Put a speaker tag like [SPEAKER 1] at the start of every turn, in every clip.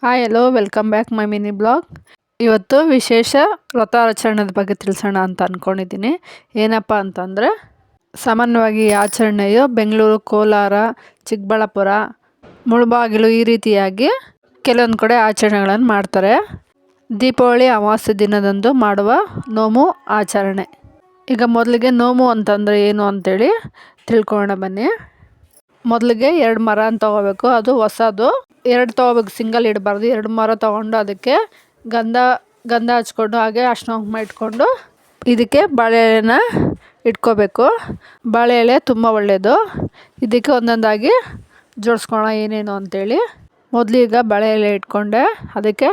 [SPEAKER 1] Hi hello welcome back my mini blog. ಇವತ್ತು ವಿಶೇಷ ವ್ರತಾಚರಣೆದ ಬಗ್ಗೆ ತಿಳಿಸೋಣ ಅಂತ ಅಂದ್ಕೊಂಡಿದ್ದೀನಿ. ಏನಪ್ಪ ಅಂತಂದರೆ, ಸಾಮಾನ್ಯವಾಗಿ ಈ ಆಚರಣೆಯು ಬೆಂಗಳೂರು, ಕೋಲಾರ, ಚಿಕ್ಕಬಳ್ಳಾಪುರ, ಮುಳಬಾಗಿಲು ಈ ರೀತಿಯಾಗಿ ಕೆಲವೊಂದು ಕಡೆ ಆಚರಣೆಗಳನ್ನು ಮಾಡ್ತಾರೆ. ದೀಪಾವಳಿ ಅಮಾವಾಸ್ಯೆ ದಿನದಂದು ಮಾಡುವ ನೋಮು ಆಚರಣೆ. ಈಗ ಮೊದಲಿಗೆ ನೋಮು ಅಂತಂದರೆ ಏನು ಅಂತೇಳಿ ತಿಳ್ಕೊಳ್ಳೋಣ ಬನ್ನಿ. ಮೊದಲಿಗೆ 2 ಮರ ಅಂತ ತೊಗೋಬೇಕು. ಅದು ಹೊಸದು 2 ತೊಗೋಬೇಕು, ಸಿಂಗಲ್ ಇಡಬಾರ್ದು. 2 ಮರ ತೊಗೊಂಡು ಅದಕ್ಕೆ ಗಂಧ ಹಚ್ಕೊಂಡು ಹಾಗೆ ಅರ್ಶಿನ ಕುಂಕುಮ ಇಟ್ಕೊಂಡು ಇದಕ್ಕೆ ಬಾಳೆ ಎಲೆನ ಇಟ್ಕೋಬೇಕು. ಬಾಳೆ ಎಲೆ ತುಂಬ ಒಳ್ಳೆಯದು. ಇದಕ್ಕೆ ಒಂದೊಂದಾಗಿ ಜೋಡಿಸ್ಕೊಳ್ಳೋಣ ಏನೇನು ಅಂತೇಳಿ. ಮೊದಲೀಗ ಬಾಳೆ ಎಲೆ ಇಟ್ಕೊಂಡೆ, ಅದಕ್ಕೆ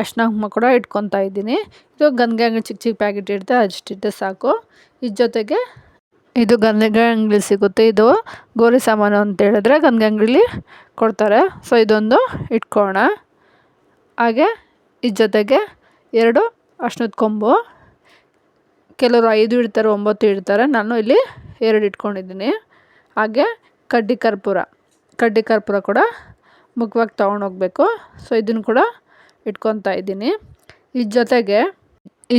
[SPEAKER 1] ಅರ್ಶಿನ ಕುಂಕುಮ ಕೂಡ ಇಟ್ಕೊತಾ ಇದ್ದೀನಿ. ಇದು ಗಂಗೆ ಚಿಕ್ಕ ಚಿಕ್ಕ ಪ್ಯಾಕೆಟ್ ಇರುತ್ತೆ, ಅಷ್ಟಿಟ್ಟರೆ ಸಾಕು. ಇದ್ರ ಜೊತೆಗೆ ಇದು ಗಂಗೆ ಅಂಗಡಿ ಸಿಗುತ್ತೆ. ಇದು ಗೋರಿ ಸಾಮಾನು ಅಂತ ಹೇಳಿದ್ರೆ ಗಂಗೆ ಅಂಗಡಿಲಿ ಕೊಡ್ತಾರೆ. ಸೊ ಇದೊಂದು ಇಟ್ಕೊಳ್ಳೋಣ. ಹಾಗೆ ಇದ್ರ ಜೊತೆಗೆ 2 ಅರ್ಶಿನದ ಕೊಂಬು. ಕೆಲವರು 5 ಇಡ್ತಾರೆ, 9 ಇಡ್ತಾರೆ. ನಾನು ಇಲ್ಲಿ 2 ಇಟ್ಕೊಂಡಿದ್ದೀನಿ. ಹಾಗೆ ಕಡ್ಡಿ ಕರ್ಪೂರ ಕೂಡ ಮುಖ್ಯವಾಗಿ ತೊಗೊಂಡೋಗ್ಬೇಕು. ಸೊ ಇದನ್ನು ಕೂಡ ಇಟ್ಕೊತಾ ಇದ್ದೀನಿ. ಇದ್ರ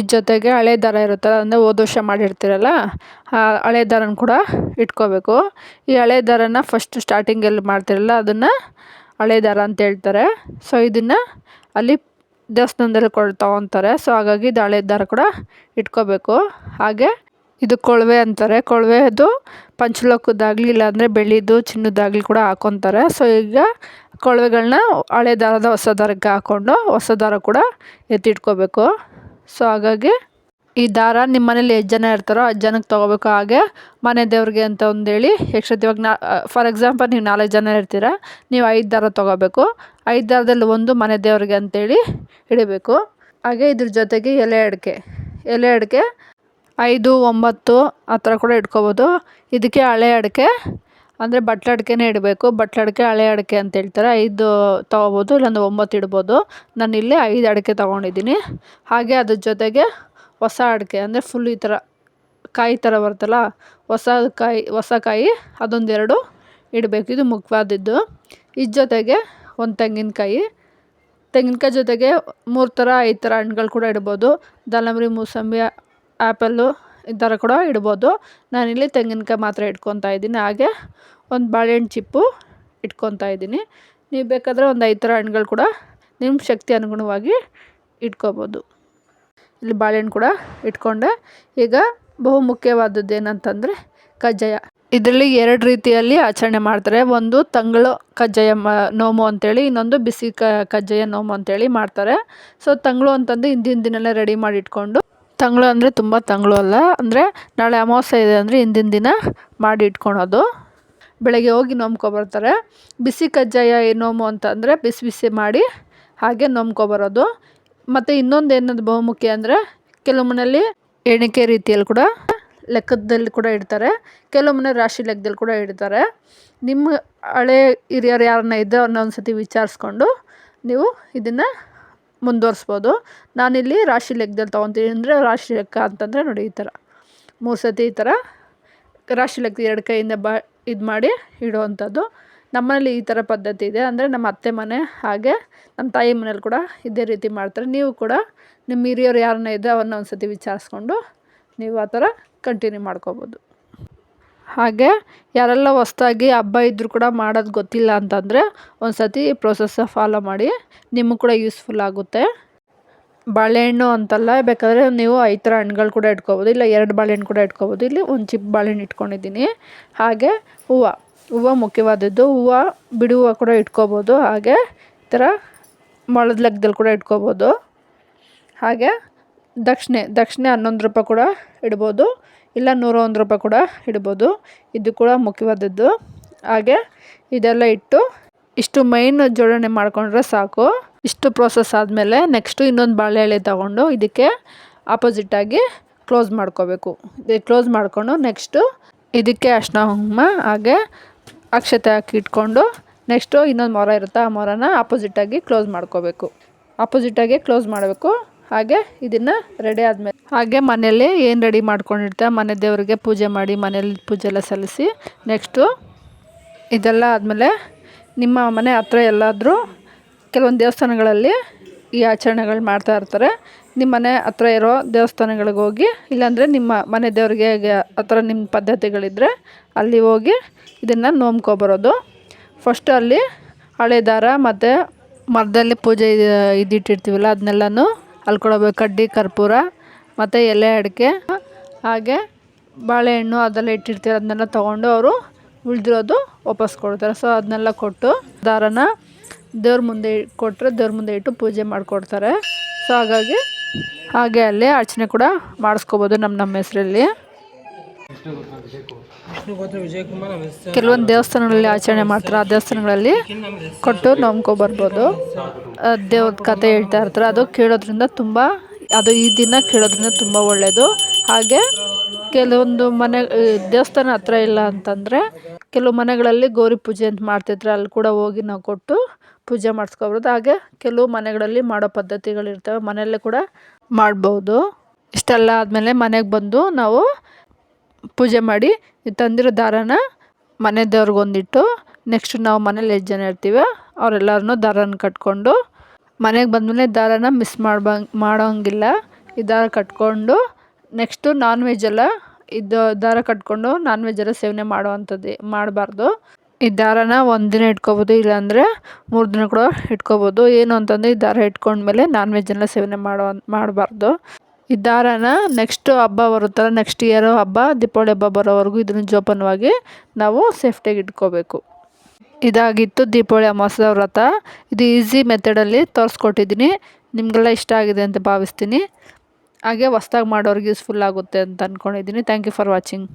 [SPEAKER 1] ಜೊತೆಗೆ ಹಳೆ ದಾರ ಇರುತ್ತಲ್ಲ, ಅಂದರೆ ಹೋದ ವರ್ಷ ಮಾಡಿರ್ತೀರಲ್ಲ, ಆ ಹಳೆ ದಾರನ ಕೂಡ ಇಟ್ಕೋಬೇಕು. ಈ ಹಳೆ ದಾರನ ಫಸ್ಟ್ ಸ್ಟಾರ್ಟಿಂಗಲ್ಲಿ ಮಾಡ್ತಿರಲ್ಲ, ಅದನ್ನು ಹಳೆ ದಾರ ಅಂತ ಹೇಳ್ತಾರೆ. ಸೊ ಇದನ್ನು ಅಲ್ಲಿ ದೇವಸ್ಥಾನದಲ್ಲಿ ತೊಗೊತಾರೆ. ಸೊ ಹಾಗಾಗಿ ಇದು ಹಳೆ ದಾರ ಕೂಡ ಇಟ್ಕೋಬೇಕು. ಹಾಗೆ ಇದು ಕೊಳವೆ ಅಂತಾರೆ. ಕೊಳವೆದು ಪಂಚಲೋಕದ್ದಾಗಲಿ ಇಲ್ಲಾಂದರೆ ಬೆಳ್ಳಿದು ಚಿನ್ನದಾಗಲಿ ಕೂಡ ಹಾಕ್ಕೊತಾರೆ. ಸೊ ಈಗ ಕೊಳವೆಗಳನ್ನ ಹಳೆ ದಾರದ ಹೊಸ ದಾರಕ್ಕೆ ಹಾಕ್ಕೊಂಡು ಹೊಸ ದಾರ ಕೂಡ ಎತ್ತಿಟ್ಕೋಬೇಕು. ಸೊ ಹಾಗಾಗಿ ಈ ದಾರ ನಿಮ್ಮ ಮನೇಲಿ ಎಷ್ಟು ಜನ ಇರ್ತಾರೋ ಅಷ್ಟು ಜನಕ್ಕೆ ತೊಗೋಬೇಕು. ಹಾಗೆ ಮನೆ ದೇವ್ರಿಗೆ ಅಂತ ಒಂದೇಳಿ ಎಕ್ಸ್ಟ್ರಾ ಇವಾಗ ಫಾರ್ ಎಕ್ಸಾಂಪಲ್ ನೀವು 4 ಜನ ಇರ್ತೀರ, ನೀವು 5 ದಾರ ತೊಗೋಬೇಕು. 5 ದಾರದಲ್ಲಿ ಒಂದು ಮನೆ ದೇವ್ರಿಗೆ ಅಂತೇಳಿ ಇಡಬೇಕು. ಹಾಗೆ ಇದ್ರ ಜೊತೆಗೆ ಎಲೆ ಅಡಿಕೆ 5, 9 ಆ ಥರ ಕೂಡ ಇಟ್ಕೋಬೋದು. ಇದಕ್ಕೆ ಹಳೆ ಅಡಿಕೆ ಅಂದರೆ ಬಟ್ಲ ಅಡಿಕೆನೇ ಇಡಬೇಕು. ಬಟ್ಲ ಅಡಿಕೆ ಹಳೆ ಅಡಿಕೆ ಅಂತ ಹೇಳ್ತಾರೆ. 5 ತೊಗೋಬೋದು, ಇಲ್ಲಾಂದ್ರೆ 9 ಇಡ್ಬೋದು. ನಾನು ಇಲ್ಲಿ 5 ಅಡಿಕೆ ತೊಗೊಂಡಿದ್ದೀನಿ. ಹಾಗೆ ಅದ್ರ ಜೊತೆಗೆ ಹೊಸ ಅಡಿಕೆ ಅಂದರೆ ಫುಲ್ ಈ ಥರ ಕಾಯಿ ಥರ ಬರುತ್ತಲ್ಲ, ಹೊಸ ಕಾಯಿ ಅದೊಂದು 2 ಇಡಬೇಕು. ಇದು ಮುಖ್ಯವಾದದ್ದು. ಇದ್ರ ಜೊತೆಗೆ ಒಂದು ತೆಂಗಿನಕಾಯಿ ಜೊತೆಗೆ 3 ಥರ 5 ಥರ ಹಣ್ಣುಗಳು ಕೂಡ ಇಡ್ಬೋದು. ದಾಳಿಂಬೆ, ಮೂಸಂಬಿ, ಆ್ಯಪಲ್ಲು ಈ ಥರ ಕೂಡ ಇಡ್ಬೋದು. ನಾನಿಲ್ಲಿ ತೆಂಗಿನಕಾಯಿ ಮಾತ್ರ ಇಟ್ಕೊತಾ ಇದ್ದೀನಿ. ಹಾಗೆ ಒಂದು ಬಾಳೆಹಣ್ಣು ಚಿಪ್ಪು ಇಟ್ಕೊತಾ ಇದ್ದೀನಿ. ನೀವು ಬೇಕಾದರೆ ಒಂದು 5 ಥರ ಹಣ್ಣುಗಳು ಕೂಡ ನಿಮ್ಮ ಶಕ್ತಿ ಅನುಗುಣವಾಗಿ ಇಟ್ಕೋಬೋದು. ಇಲ್ಲಿ ಬಾಳೆಹಣ್ಣು ಕೂಡ ಇಟ್ಕೊಂಡೆ. ಈಗ ಬಹು ಮುಖ್ಯವಾದದ್ದು ಏನಂತಂದರೆ ಕಜ್ಜಾಯ. ಇದರಲ್ಲಿ 2 ರೀತಿಯಲ್ಲಿ ಆಚರಣೆ ಮಾಡ್ತಾರೆ. ಒಂದು ತಂಗಳು ಕಜ್ಜಾಯ ನೋಮು ಅಂತೇಳಿ, ಇನ್ನೊಂದು ಬಿಸಿ ಕಜ್ಜಾಯ ನೋಮು ಅಂತೇಳಿ ಮಾಡ್ತಾರೆ. ಸೊ ತಂಗಳು ಅಂತಂದು ಹಿಂದಿನ ದಿನವೇ ರೆಡಿ ಮಾಡಿ ಇಟ್ಕೊಂಡು, ತಂಗಳು ಅಂದರೆ ತುಂಬ ತಂಗಳು ಅಲ್ಲ, ಅಂದರೆ ನಾಳೆ ಅಮಾವಾಸ್ಯೆ ಇದೆ ಅಂದರೆ ಹಿಂದಿನ ದಿನ ಮಾಡಿ ಇಟ್ಕೊಳೋದು. ಬೆಳಗ್ಗೆ ಹೋಗಿ ನೋಮ್ಕೊಬರ್ತಾರೆ. ಬಿಸಿ ಕಜ್ಜಾಯ ನೋಮು ಅಂತಂದರೆ ಬಿಸಿ ಮಾಡಿ ಹಾಗೆ ನೋಮ್ಕೊಬರೋದು. ಮತ್ತು ಇನ್ನೊಂದು ಏನದು ಬಹುಮುಖ್ಯ ಅಂದರೆ, ಕೆಲವು ಮನೆಯಲ್ಲಿ ಎಣಿಕೆ ರೀತಿಯಲ್ಲಿ ಕೂಡ ಲೆಕ್ಕದಲ್ಲಿ ಕೂಡ ಇಡ್ತಾರೆ. ಕೆಲವು ಮನೆ ರಾಶಿ ಲೆಕ್ಕದಲ್ಲಿ ಕೂಡ ಇಡ್ತಾರೆ. ನಿಮ್ಮ ಹಳೆ ಹಿರಿಯರು ಯಾರನ್ನ ಇದ್ದರೆ ಅವ್ರನ್ನ ಒಂದು ಸತಿ ವಿಚಾರಿಸ್ಕೊಂಡು ನೀವು ಇದನ್ನು ಮುಂದುವರಿಸ್ಬೋದು. ನಾನಿಲ್ಲಿ ರಾಶಿ ಲೆಕ್ಕದಲ್ಲಿ ತೊಗೊತೀನಿ. ಅಂದರೆ ರಾಶಿ ಲೆಕ್ಕ ಅಂತಂದರೆ ನೋಡಿ, ಈ ಥರ 3 ಸತಿ ಈ ಥರ ರಾಶಿ ಲೆಕ್ಕ 2 ಕೈಯಿಂದ ಇದು ಮಾಡಿ ಇಡುವಂಥದ್ದು. ನಮ್ಮನೇಲಿ ಈ ಥರ ಪದ್ಧತಿ ಇದೆ. ಅಂದರೆ ನಮ್ಮ ಅತ್ತೆ ಮನೆ ಹಾಗೆ ನಮ್ಮ ತಾಯಿ ಮನೇಲಿ ಕೂಡ ಇದೇ ರೀತಿ ಮಾಡ್ತಾರೆ. ನೀವು ಕೂಡ ನಿಮ್ಮ ಹಿರಿಯರು ಯಾರನ್ನ ಇದ್ದರೆ ಅವ್ರನ್ನ ಒಂದು ಸತಿ ವಿಚಾರಿಸ್ಕೊಂಡು ನೀವು ಆ ಥರ ಕಂಟಿನ್ಯೂ ಮಾಡ್ಕೋಬೋದು. ಹಾಗೆ ಯಾರೆಲ್ಲ ಹೊಸ್ದಾಗಿ ಹಬ್ಬ ಇದ್ದರೂ ಕೂಡ ಮಾಡೋದು ಗೊತ್ತಿಲ್ಲ ಅಂತಂದರೆ ಒಂದು ಸತಿ ಪ್ರೊಸೆಸ್ಸ ಫಾಲೋ ಮಾಡಿ, ನಿಮಗೆ ಕೂಡ ಯೂಸ್ಫುಲ್ ಆಗುತ್ತೆ. ಬಾಳೆಹಣ್ಣು ಅಂತಲ್ಲ, ಬೇಕಾದರೆ ನೀವು 5 ಥರ ಹಣ್ಣುಗಳು ಕೂಡ ಇಟ್ಕೋಬೋದು, ಇಲ್ಲ 2 ಬಾಳೆಹಣ್ಣು ಕೂಡ ಇಟ್ಕೋಬೋದು. ಇಲ್ಲಿ ಒಂದು ಚಿಕ್ಕ ಬಾಳೆಹಣ್ಣು ಇಟ್ಕೊಂಡಿದ್ದೀನಿ. ಹಾಗೆ ಹೂವು ಮುಖ್ಯವಾದದ್ದು. ಬಿಡಿ ಹೂವು ಕೂಡ ಇಟ್ಕೋಬೋದು. ಹಾಗೆ ಈ ಥರ ಮೊಳದ ಲೆಕ್ಕದಲ್ಲಿ ಕೂಡ ಇಟ್ಕೋಬೋದು. ಹಾಗೆ ದಕ್ಷಿಣೆ 11 ರೂಪಾಯಿ ಕೂಡ ಇಡ್ಬೋದು, ಇಲ್ಲ 101 ರೂಪಾಯಿ ಕೂಡ ಇಡ್ಬೋದು. ಇದು ಕೂಡ ಮುಖ್ಯವಾದದ್ದು. ಹಾಗೆ ಇದೆಲ್ಲ ಇಷ್ಟು ಮೈನ್ ಜೋಡಣೆ ಮಾಡಿಕೊಂಡ್ರೆ ಸಾಕು. ಇಷ್ಟು ಪ್ರೋಸೆಸ್ ಆದಮೇಲೆ ನೆಕ್ಸ್ಟು ಇನ್ನೊಂದು ಬಾಳೆ ಎಲೆ ತೊಗೊಂಡು ಇದಕ್ಕೆ ಆಪೋಸಿಟ್ಟಾಗಿ ಕ್ಲೋಸ್ ಮಾಡ್ಕೋಬೇಕು. ಕ್ಲೋಸ್ ಮಾಡಿಕೊಂಡು ನೆಕ್ಸ್ಟು ಇದಕ್ಕೆ ಅರ್ಶಿನ ಕುಂಕುಮ ಹಾಗೆ ಅಕ್ಷತೆ ಹಾಕಿ ಇಟ್ಕೊಂಡು, ನೆಕ್ಸ್ಟು ಇನ್ನೊಂದು ಮೊರ ಇರುತ್ತೆ, ಆ ಮೊರನ ಆಪೋಸಿಟ್ಟಾಗಿ ಕ್ಲೋಸ್ ಮಾಡಬೇಕು. ಹಾಗೆ ಇದನ್ನು ರೆಡಿ ಆದಮೇಲೆ ಹಾಗೆ ಮನೆಯಲ್ಲಿ ಏನು ರೆಡಿ ಮಾಡ್ಕೊಂಡಿರ್ತಾರೆ ಮನೆ ದೇವರಿಗೆ ಪೂಜೆ ಮಾಡಿ, ಮನೇಲಿ ಪೂಜೆ ಎಲ್ಲ ಸಲ್ಲಿಸಿ, ನೆಕ್ಸ್ಟು ಇದೆಲ್ಲ ಆದಮೇಲೆ ನಿಮ್ಮ ಮನೆ ಹತ್ರ ಎಲ್ಲಾದರೂ ಕೆಲವೊಂದು ದೇವಸ್ಥಾನಗಳಲ್ಲಿ ಈ ಆಚರಣೆಗಳು ಮಾಡ್ತಾ ಇರ್ತಾರೆ. ನಿಮ್ಮ ಮನೆ ಹತ್ರ ಇರೋ ದೇವಸ್ಥಾನಗಳಿಗೆ ಹೋಗಿ, ಇಲ್ಲಾಂದರೆ ನಿಮ್ಮ ಮನೆ ದೇವರಿಗೆ ಹತ್ರ ನಿಮ್ಮ ಪದ್ಧತಿಗಳಿದ್ದರೆ ಅಲ್ಲಿ ಹೋಗಿ ಇದನ್ನು ನೋಮ್ಕೊಬರೋದು. ಫಸ್ಟು ಅಲ್ಲಿ ಹಳೆ ದಾರ ಮತ್ತು ಮರದಲ್ಲಿ ಪೂಜೆ ಇದಿಟ್ಟಿರ್ತೀವಲ್ಲ ಅದನ್ನೆಲ್ಲನೂ ಅಲ್ಲಿ ಕೊಡಬೇಕು. ಕಡ್ಡಿ ಕರ್ಪೂರ ಮತ್ತು ಎಲೆ ಅಡಿಕೆ ಹಾಗೆ ಬಾಳೆಹಣ್ಣು ಅದೆಲ್ಲ ಇಟ್ಟಿರ್ತೀರ, ಅದನ್ನೆಲ್ಲ ತೊಗೊಂಡು ಅವರು ಉಳಿದಿರೋದು ವಾಪಸ್ ಕೊಡ್ತಾರೆ. ಸೊ ಅದನ್ನೆಲ್ಲ ಕೊಟ್ಟು ದಾರನ ದೇವ್ರ ಮುಂದೆ ಕೊಟ್ಟರೆ ದೇವ್ರ ಮುಂದೆ ಇಟ್ಟು ಪೂಜೆ ಮಾಡಿಕೊಡ್ತಾರೆ. ಸೊ ಹಾಗೆ ಅಲ್ಲಿ ಅರ್ಚನೆ ಕೂಡ ಮಾಡಿಸ್ಕೋಬೋದು ನಮ್ಮ ಹೆಸರಲ್ಲಿ. ಕೆಲವೊಂದು ದೇವಸ್ಥಾನಗಳಲ್ಲಿ ಆಚರಣೆ ಮಾಡ್ತಾರೆ, ಆ ದೇವಸ್ಥಾನಗಳಲ್ಲಿ ಕೊಟ್ಟು ನಂಬ್ಕೊಬರ್ಬೋದು. ದೇವ್ರ ಕಥೆ ಹೇಳ್ತಾ ಇರ್ತಾರೆ, ಅದು ಕೇಳೋದ್ರಿಂದ ಈ ದಿನ ಕೇಳೋದ್ರಿಂದ ತುಂಬ ಒಳ್ಳೆಯದು. ಹಾಗೆ ಕೆಲವೊಂದು ದೇವಸ್ಥಾನ ಹತ್ರ ಇಲ್ಲ ಅಂತಂದರೆ ಕೆಲವು ಮನೆಗಳಲ್ಲಿ ಗೌರಿ ಪೂಜೆ ಅಂತ ಮಾಡ್ತಿರ್ತಾರೆ, ಅಲ್ಲಿ ಕೂಡ ಹೋಗಿ ನಾವು ಕೊಟ್ಟು ಪೂಜೆ ಮಾಡಿಸ್ಕೊಬೋದು. ಹಾಗೆ ಕೆಲವು ಮನೆಗಳಲ್ಲಿ ಮಾಡೋ ಪದ್ಧತಿಗಳಿರ್ತವೆ, ಮನೆಯಲ್ಲೇ ಕೂಡ ಮಾಡ್ಬೋದು. ಇಷ್ಟೆಲ್ಲ ಆದಮೇಲೆ ಮನೆಗೆ ಬಂದು ನಾವು ಪೂಜೆ ಮಾಡಿ ತಂದಿರೋ ದಾರಾನ ಮನೆ ದೇವ್ರಿಗೊಂದಿಟ್ಟು ನೆಕ್ಸ್ಟ್ ನಾವು ಮನೇಲಿ ಎಷ್ಟು ಜನ ಇರ್ತೀವೋ ಅವರೆಲ್ಲರನ್ನೂ ದಾರನ ಕಟ್ಕೊಂಡು ಮನೆಗೆ ಬಂದಮೇಲೆ ದಾರನ ಮಿಸ್ ಮಾಡೋಂಗಿಲ್ಲ. ಈ ದಾರ ಕಟ್ಕೊಂಡು ನೆಕ್ಸ್ಟು ನಾನ್ ವೆಜ್ ಎಲ್ಲ ದಾರ ಕಟ್ಕೊಂಡು ನಾನ್ ವೆಜ್ ಎಲ್ಲ ಸೇವನೆ ಮಾಡಬಾರ್ದು. ಈ ದಾರನ ಒಂದಿನ ಇಟ್ಕೊಬೋದು, ಇಲ್ಲಾಂದರೆ 3 ದಿನ ಕೂಡ ಇಟ್ಕೊಬೋದು. ಏನು ಅಂತಂದರೆ ಈ ದಾರ ಇಟ್ಕೊಂಡ್ಮೇಲೆ ನಾನ್ ವೆಜ್ ಎಲ್ಲ ಸೇವನೆ ಮಾಡಬಾರ್ದು. ಈ ದಾರನ ನೆಕ್ಸ್ಟ್ ಹಬ್ಬ ಬರುತ್ತಲ್ಲ, ನೆಕ್ಸ್ಟ್ ಇಯರ್ ಹಬ್ಬ ದೀಪಾವಳಿ ಹಬ್ಬ ಬರೋವರೆಗೂ ಇದನ್ನು ಜೋಪಾನವಾಗಿ ನಾವು ಸೇಫ್ಟಿಯಾಗಿ ಇಟ್ಕೋಬೇಕು. ಇದಾಗಿತ್ತು ದೀಪಾವಳಿ ಅಮಾವಾಸ್ಯೆ ವ್ರತ. ಇದು ಈಸಿ ಮೆಥಡಲ್ಲಿ ತೋರಿಸ್ಕೊಟ್ಟಿದ್ದೀನಿ. ನಿಮಗೆಲ್ಲ ಇಷ್ಟ ಆಗಿದೆ ಅಂತ ಭಾವಿಸ್ತೀನಿ. ಹಾಗೆ ಹೊಸ್ದಾಗಿ ಮಾಡೋರಿಗೆ ಯೂಸ್ಫುಲ್ ಆಗುತ್ತೆ ಅಂತ ಅಂದ್ಕೊಂಡಿದ್ದೀನಿ. Thank you for watching.